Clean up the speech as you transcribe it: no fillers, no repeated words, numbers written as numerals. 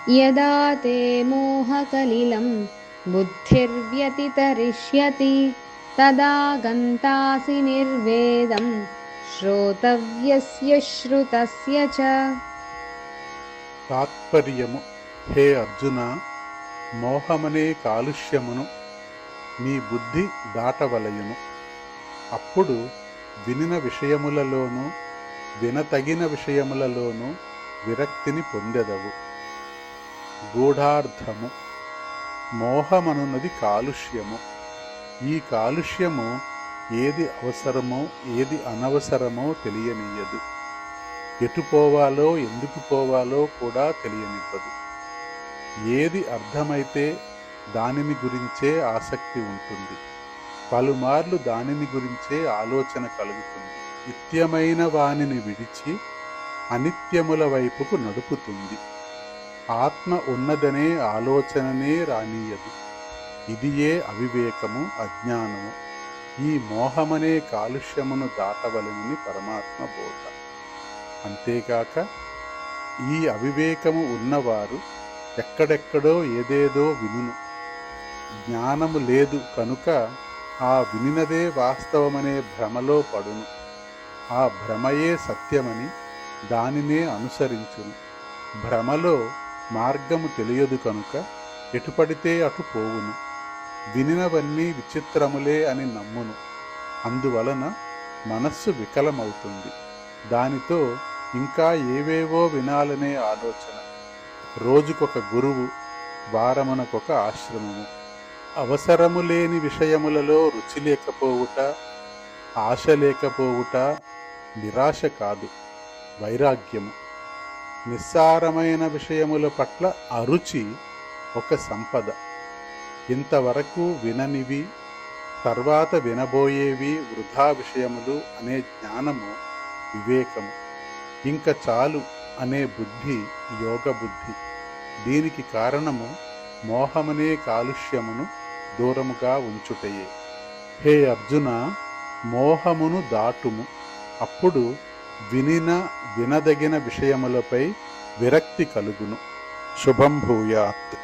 యదా తే మోహకలిలం బుద్ధిర్వ్యతితరిష్యతి తదా గంతాసి నిర్వేదం శ్రోతవ్యస్య శ్రుతస్య చ. తాత్పర్యము: హే అర్జున, మోహమనే కాలుష్యమును నీ బుద్ధి దాటవలయును. అప్పుడు వినిన విషయములలోనూ వినతగిన విషయములలోనూ విరక్తిని పొందెదవు. గూఢార్థము: మోహమనున్నది కాలుష్యము. ఈ కాలుష్యము ఏది అవసరమో ఏది అనవసరమో తెలియనీయదు. ఎటు పోవాలో ఎందుకు పోవాలో కూడా తెలియనివ్వదు. ఏది అర్థమైతే దానిని గురించే ఆసక్తి ఉంటుంది. పలుమార్లు దానిని గురించే ఆలోచన కలుగుతుంది. నిత్యమైన వానిని విడిచి అనిత్యముల వైపుకు నడుపుతుంది. ఆత్మ ఉన్నదనే ఆలోచననే రానీయదు. ఇదియే అవివేకము, అజ్ఞానము. ఈ మోహమనే కాలుష్యమును దాటవలెనని పరమాత్మ బోధ. అంతేకాక ఈ అవివేకము ఉన్నవారు ఎక్కడెక్కడో ఏదేదో వినును. జ్ఞానము లేదు కనుక ఆ వినినదే వాస్తవమనే భ్రమలో పడును. ఆ భ్రమయే సత్యమని దానినే అనుసరించును. భ్రమలో మార్గము తెలియదు కనుక ఎటుపడితే అటు పోవును. వినినవన్నీ విచిత్రములే అని నమ్మును. అందువలన మనస్సు వికలమవుతుంది. దానితో ఇంకా ఏవేవో వినాలనే ఆలోచన. రోజుకొక గురువు, వారమునకొక ఆశ్రమము. అవసరము లేని విషయములలో రుచి లేకపోవుట, ఆశ లేకపోవుట నిరాశ కాదు, వైరాగ్యము. నిస్సారమైన విషయముల పట్ల అరుచి ఒక సంపద. ఇంతవరకు విననివి, తర్వాత వినబోయేవి వృధా విషయములు అనే జ్ఞానము వివేకము. ఇంక చాలు అనే బుద్ధి యోగ బుద్ధి. దీనికి కారణము మోహమనే కాలుష్యమును దూరముగా ఉంచుటయే. హే అర్జున, మోహమును దాటుము. అప్పుడు వినిన వినదగిన విషయములపై విరక్తి కలుగును. శుభం భూయాత్.